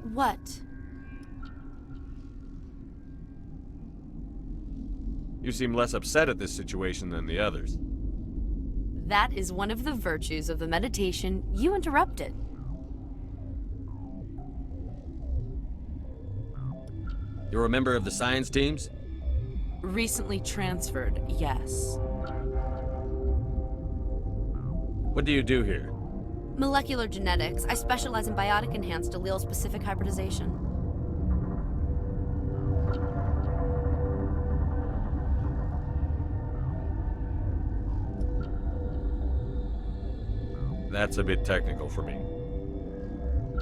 What? You seem less upset at this situation than the others. That is one of the virtues of the meditation you interrupted. You're a member of the science teams? Recently transferred, yes. What do you do here? Molecular genetics. I specialize in biotic-enhanced allele-specific hybridization. That's a bit technical for me.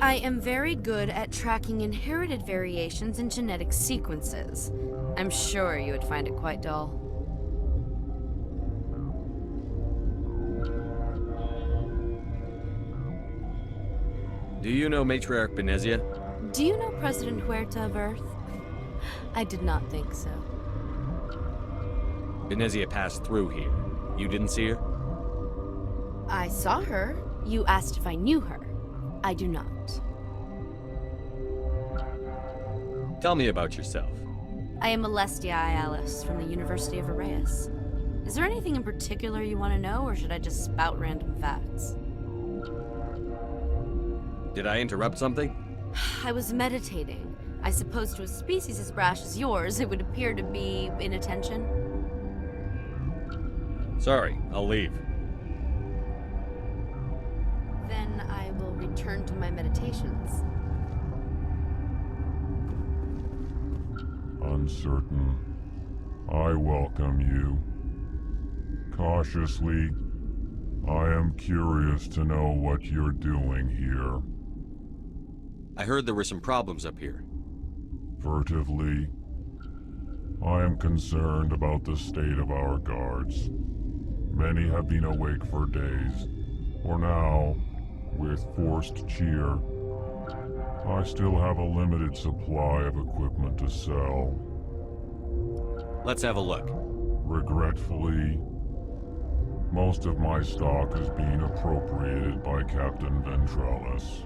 I am very good at tracking inherited variations in genetic sequences. I'm sure you would find it quite dull. Do you know Matriarch Benezia? Do you know President Huerta of Earth? I did not think so. Benezia passed through here. You didn't see her? I saw her. You asked if I knew her. I do not. Tell me about yourself. I am Alestia Alice from the University of Arrayas. Is there anything in particular you want to know, or should I just spout random facts? Did I interrupt something? I was meditating. I suppose to a species as brash as yours, it would appear to be inattention. Sorry, I'll leave. Then I will return to my meditations. Uncertain. I welcome you. Cautiously, I am curious to know what you're doing here. I heard there were some problems up here. Furtively, I am concerned about the state of our guards. Many have been awake for days. For now, with forced cheer, I still have a limited supply of equipment to sell. Let's have a look. Regretfully, most of my stock is being appropriated by Captain Ventralis.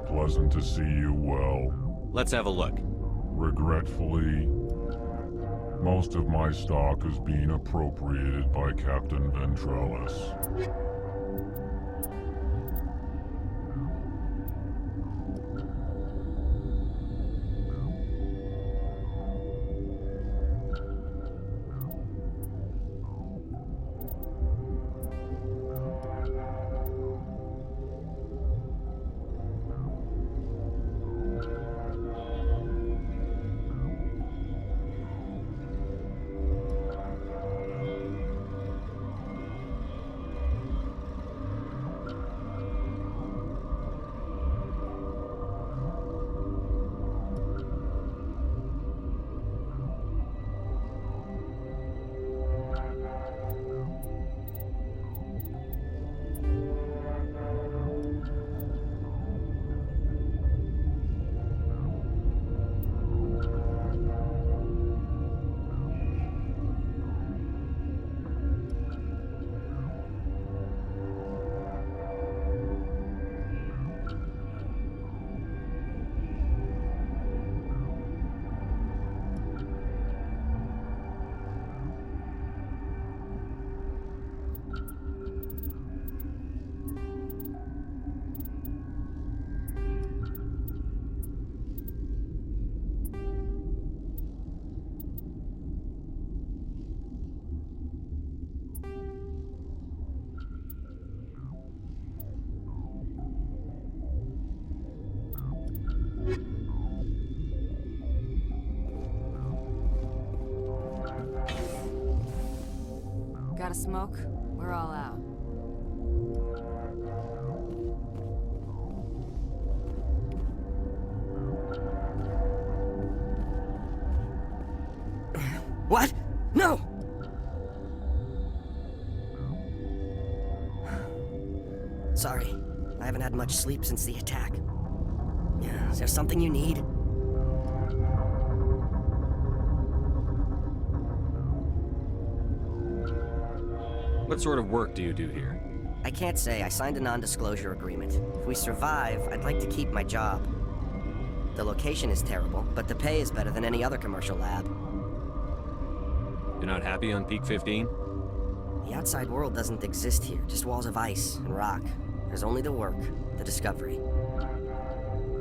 Pleasant to see you well. Let's have a look. Regretfully, most of my stock is being appropriated by Captain Ventralis. Got a smoke? We're all out. What? No! Sorry, I haven't had much sleep since the attack. Yeah, is there something you need? What sort of work do you do here? I can't say. I signed a non-disclosure agreement. If we survive, I'd like to keep my job. The location is terrible, but the pay is better than any other commercial lab. You're not happy on Peak 15? The outside world doesn't exist here, just walls of ice and rock. There's only the work, the discovery.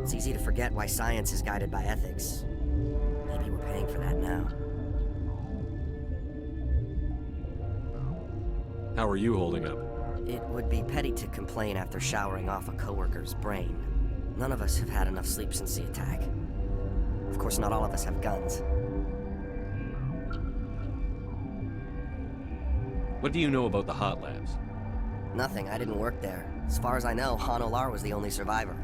It's easy to forget why science is guided by ethics. Maybe we're paying for that now. How are you holding up? It would be petty to complain after showering off a coworker's brain. None of us have had enough sleep since the attack. Of course, not all of us have guns. What do you know about the hot labs? Nothing, I didn't work there. As far as I know, Han Olar was the only survivor.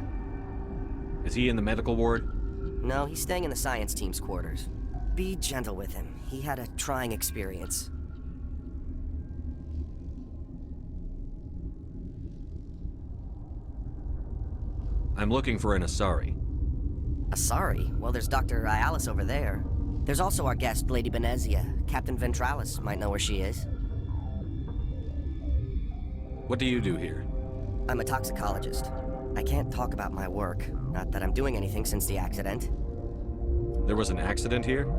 Is he in the medical ward? No, he's staying in the science team's quarters. Be gentle with him. He had a trying experience. I'm looking for an Asari. Asari? Well, there's Dr. Ayalis over there. There's also our guest, Lady Benezia. Captain Ventralis might know where she is. What do you do here? I'm a toxicologist. I can't talk about my work. Not that I'm doing anything since the accident. There was an accident here?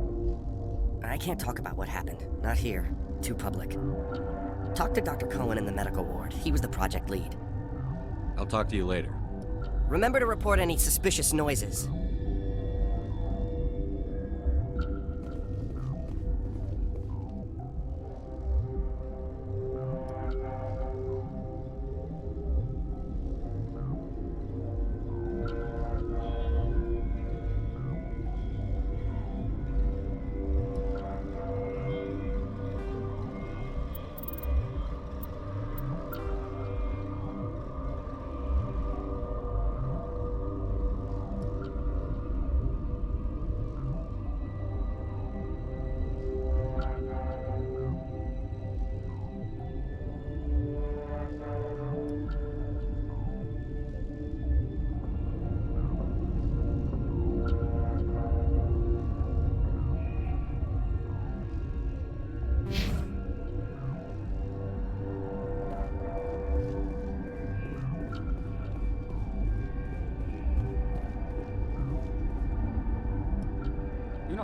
I can't talk about what happened. Not here. Too public. Talk to Dr. Cohen in the medical ward. He was the project lead. I'll talk to you later. Remember to report any suspicious noises.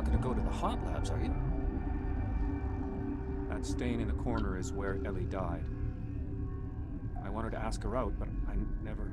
gonna go to the hot labs, are you? That stain in the corner is where Ellie died. I wanted to ask her out, but I never...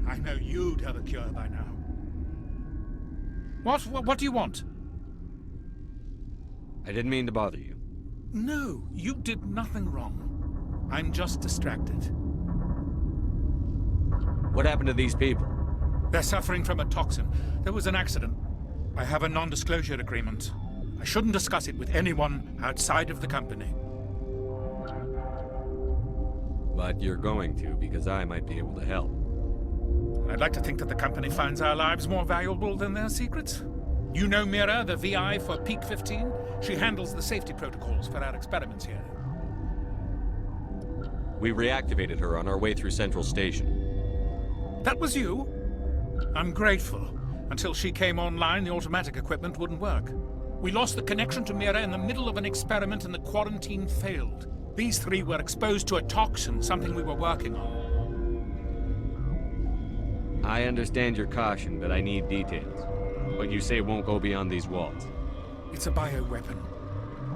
I know you'd have a cure by now. What do you want? I didn't mean to bother you. No, you did nothing wrong. I'm just distracted. What happened to these people? They're suffering from a toxin. There was an accident. I have a non-disclosure agreement. I shouldn't discuss it with anyone outside of the company. But you're going to, because I might be able to help. I'd like to think that the company finds our lives more valuable than their secrets. You know Mira, the VI for Peak 15? She handles the safety protocols for our experiments here. We reactivated her on our way through Central Station. That was you? I'm grateful. Until she came online, the automatic equipment wouldn't work. We lost the connection to Mira in the middle of an experiment and the quarantine failed. These three were exposed to a toxin, something we were working on. I understand your caution, but I need details. What you say won't go beyond these walls. It's a bioweapon,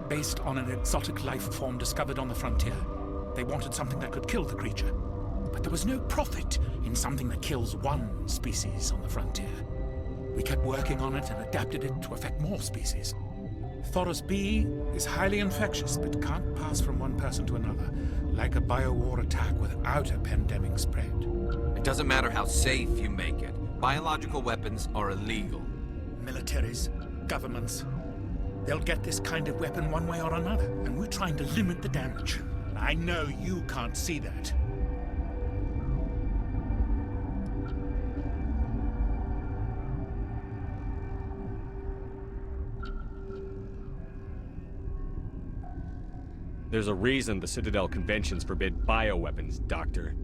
based on an exotic life form discovered on the frontier. They wanted something that could kill the creature. But there was no profit in something that kills one species on the frontier. We kept working on it and adapted it to affect more species. Thoros B is highly infectious, but can't pass from one person to another, like a biowar attack without a pandemic spread. It doesn't matter how safe you make it. Biological weapons are illegal. Militaries, governments, they'll get this kind of weapon one way or another, and we're trying to limit the damage. I know you can't see that. There's a reason the Citadel conventions forbid bioweapons, Doctor.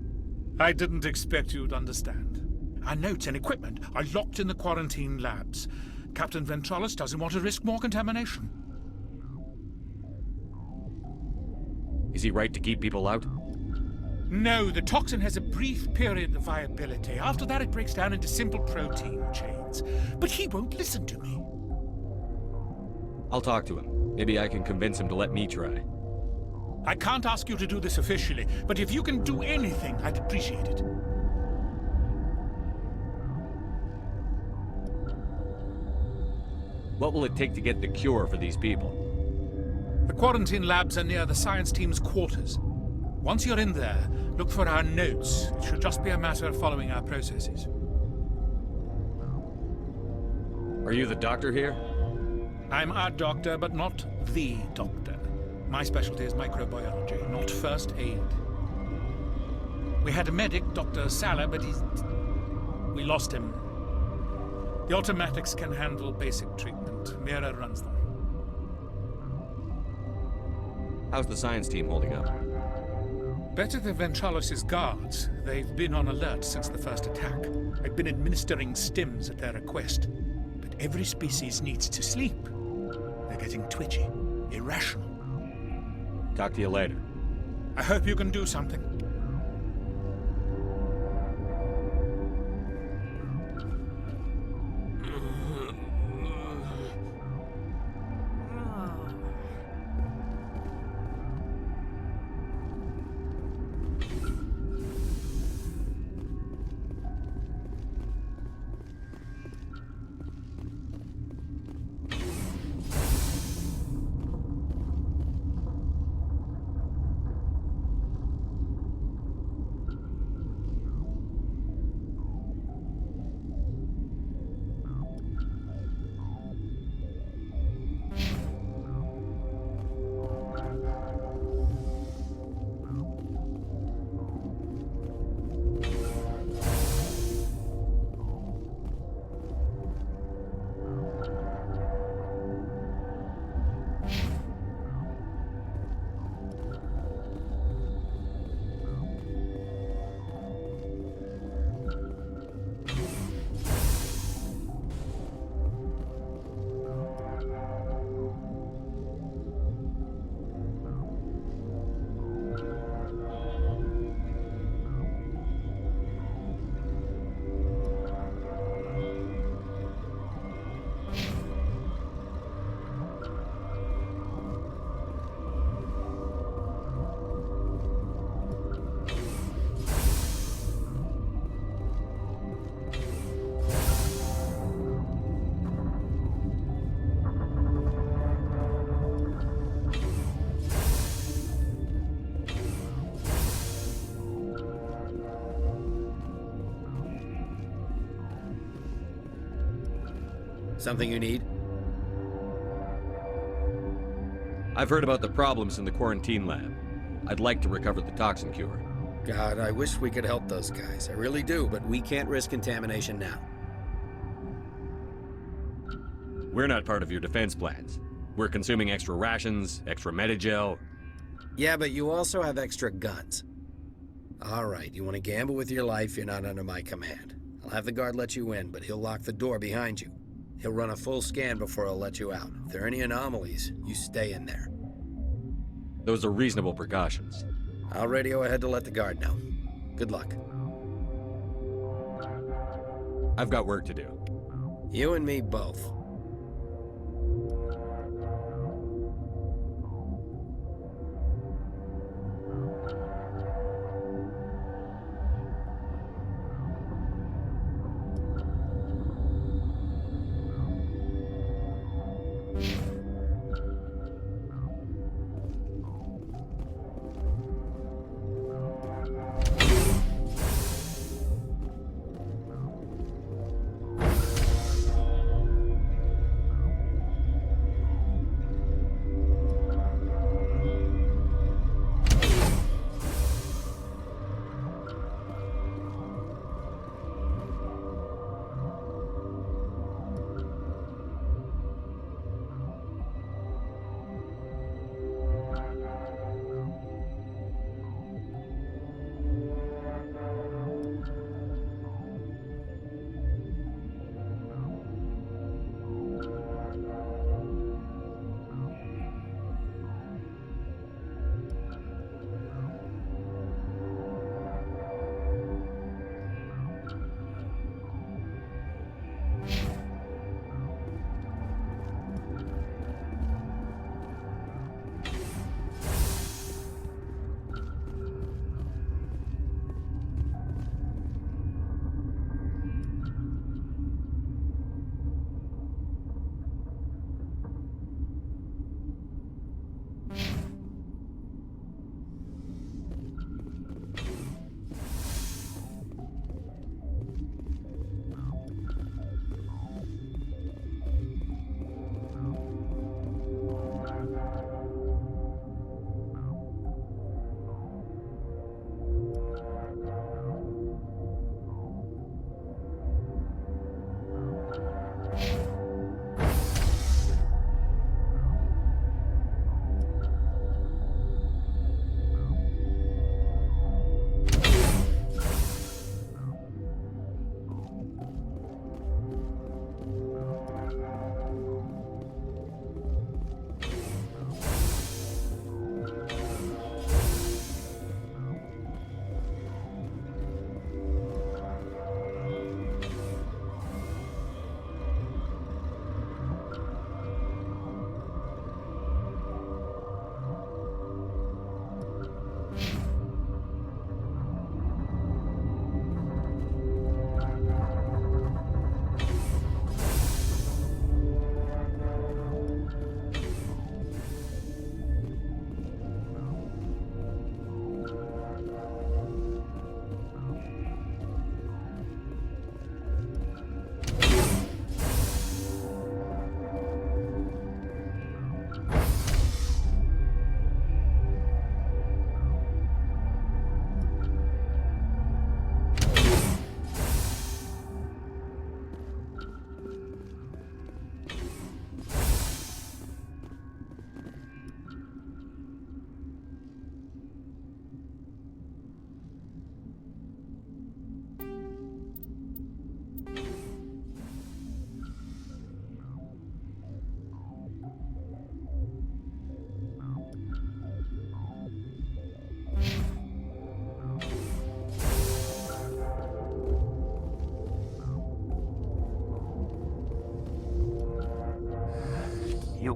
I didn't expect you'd understand. Our notes and equipment are locked in the quarantine labs. Captain Ventralis doesn't want to risk more contamination. Is he right to keep people out? No, the toxin has a brief period of viability. After that, it breaks down into simple protein chains. But he won't listen to me. I'll talk to him. Maybe I can convince him to let me try. I can't ask you to do this officially, but if you can do anything, I'd appreciate it. What will it take to get the cure for these people? The quarantine labs are near the science team's quarters. Once you're in there, look for our notes. It should just be a matter of following our processes. Are you the doctor here? I'm a doctor, but not the doctor. My specialty is microbiology, not first aid. We had a medic, Dr. Sala, but we lost him. The automatics can handle basic treatment. Mira runs them. How's the science team holding up? Better than Ventralos' guards. They've been on alert since the first attack. I've been administering stims at their request. But every species needs to sleep. They're getting twitchy, irrational. Talk to you later. I hope you can do something. Something you need? I've heard about the problems in the quarantine lab. I'd like to recover the toxin cure. God, I wish we could help those guys. I really do, but we can't risk contamination now. We're not part of your defense plans. We're consuming extra rations, extra Medigel. Yeah, but you also have extra guns. All right, you want to gamble with your life, you're not under my command. I'll have the guard let you in, but he'll lock the door behind you. He'll run a full scan before he'll let you out. If there are any anomalies, you stay in there. Those are reasonable precautions. I'll radio ahead to let the guard know. Good luck. I've got work to do. You and me both.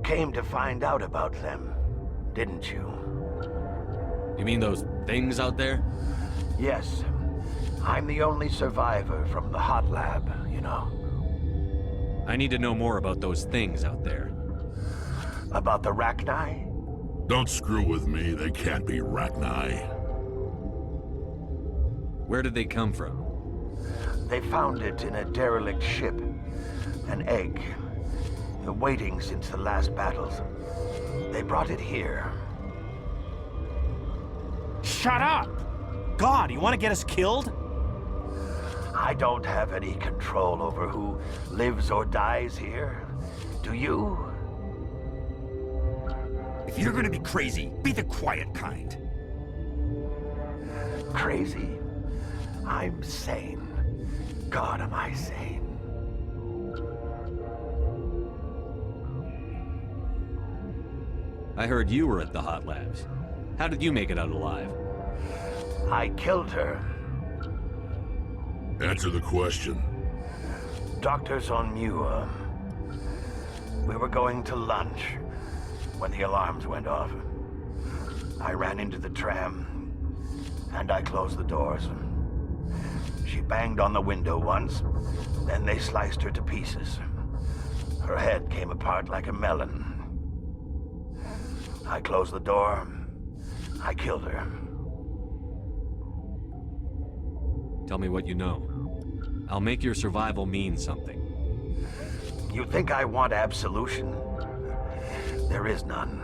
came to find out about them, didn't you? You mean those things out there? Yes. I'm the only survivor from the hot lab, you know. I need to know more about those things out there. About the Rachni? Don't screw with me, they can't be Rachni. Where did they come from? They found it in a derelict ship. An egg. Waiting since the last battles. They brought it here. Shut up! God, you want to get us killed? I don't have any control over who lives or dies here. Do you? If you're gonna be crazy, be the quiet kind. Crazy? I'm sane. God, am I sane? I heard you were at the hot labs. How did you make it out alive? I killed her. Answer the question. Doctors on Muir. We were going to lunch when the alarms went off. I ran into the tram, and I closed the doors. She banged on the window once, then they sliced her to pieces. Her head came apart like a melon. I closed the door. I killed her. Tell me what you know. I'll make your survival mean something. You think I want absolution? There is none.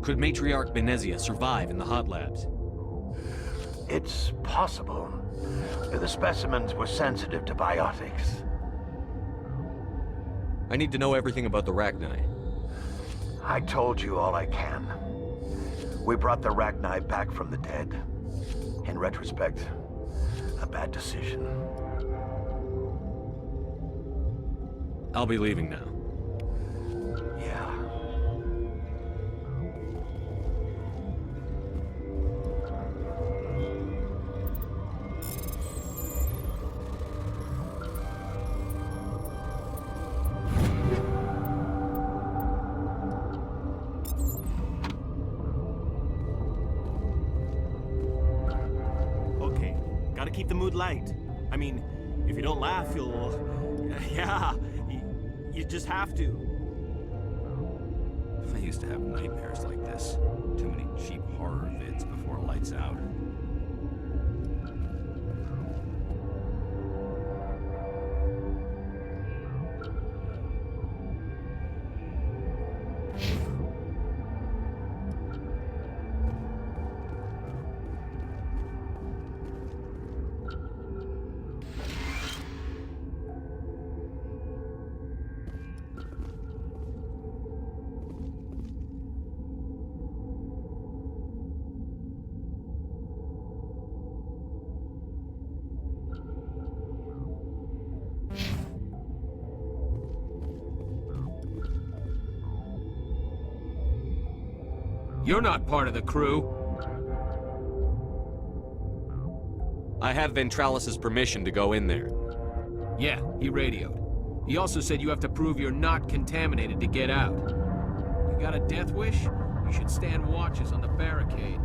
Could Matriarch Benezia survive in the hot labs? It's possible. The specimens were sensitive to biotics. I need to know everything about the Rachni. I told you all I can. We brought the Rachni back from the dead. In retrospect, a bad decision. I'll be leaving now. Yeah. Okay, gotta keep the mood light. I mean, if you don't laugh, you'll... Yeah, you just have to. I used to have nightmares like this. Too many cheap horror vids before lights out. You're not part of the crew. I have Ventralis's permission to go in there. Yeah, he radioed. He also said you have to prove you're not contaminated to get out. You got a death wish? You should stand watches on the barricade.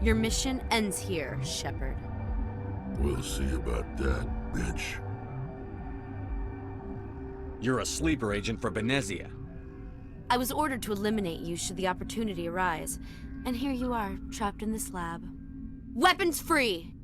Your mission ends here, Shepard. We'll see about that, bitch. You're a sleeper agent for Benezia. I was ordered to eliminate you should the opportunity arise, and here you are, trapped in this lab. Weapons free!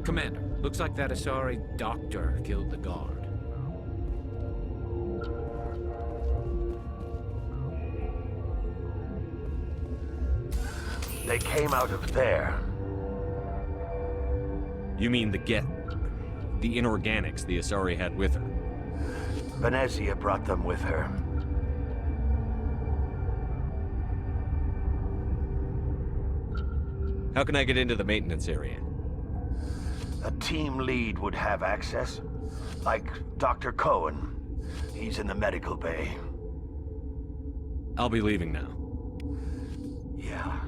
Commander, looks like that Asari doctor killed the guard. They came out of there. You mean the inorganics the Asari had with her? Benezia brought them with her. How can I get into the maintenance area? A team lead would have access. Like Dr. Cohen. He's in the medical bay. I'll be leaving now. Yeah.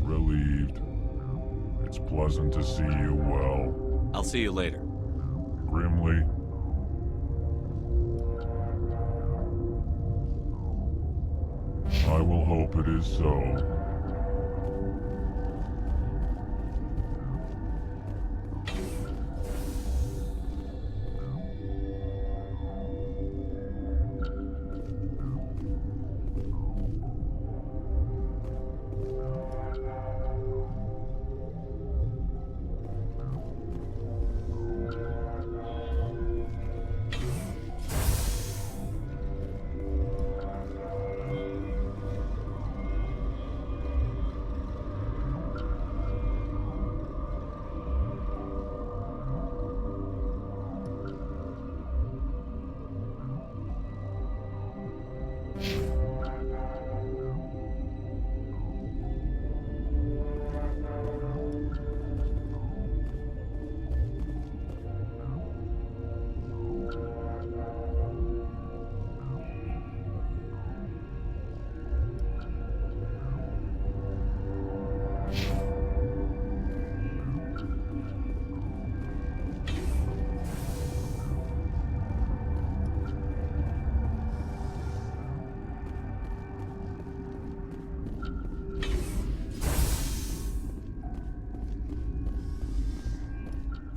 Relieved. It's pleasant to see you well. I'll see you later. Grimly. I will hope it is so.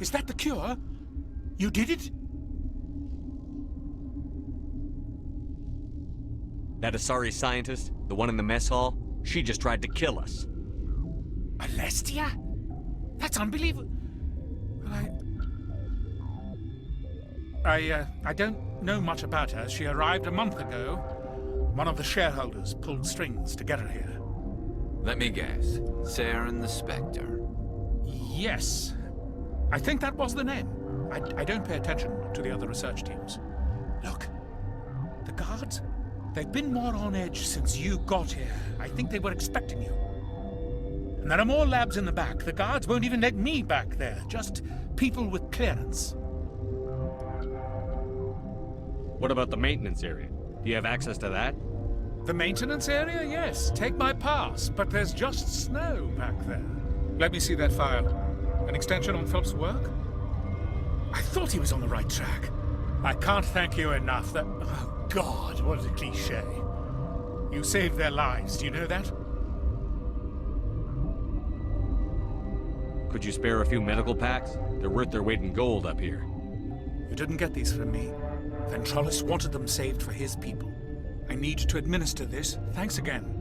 Is that the cure? You did it? That Asari scientist, the one in the mess hall, she just tried to kill us. Alestia? That's unbelievable. I don't know much about her. She arrived a month ago. One of the shareholders pulled strings to get her here. Let me guess. Saren the Spectre. Yes. I think that was the name. I don't pay attention to the other research teams. Look, the guards, they've been more on edge since you got here. I think they were expecting you. And there are more labs in the back. The guards won't even let me back there. Just people with clearance. What about the maintenance area? Do you have access to that? The maintenance area? Yes. Take my pass. But there's just snow back there. Let me see that file. An extension on Phelps' work? I thought he was on the right track. I can't thank you enough that... Oh, God, what a cliche. You saved their lives, do you know that? Could you spare a few medical packs? They're worth their weight in gold up here. You didn't get these from me. Ventrolis wanted them saved for his people. I need to administer this. Thanks again.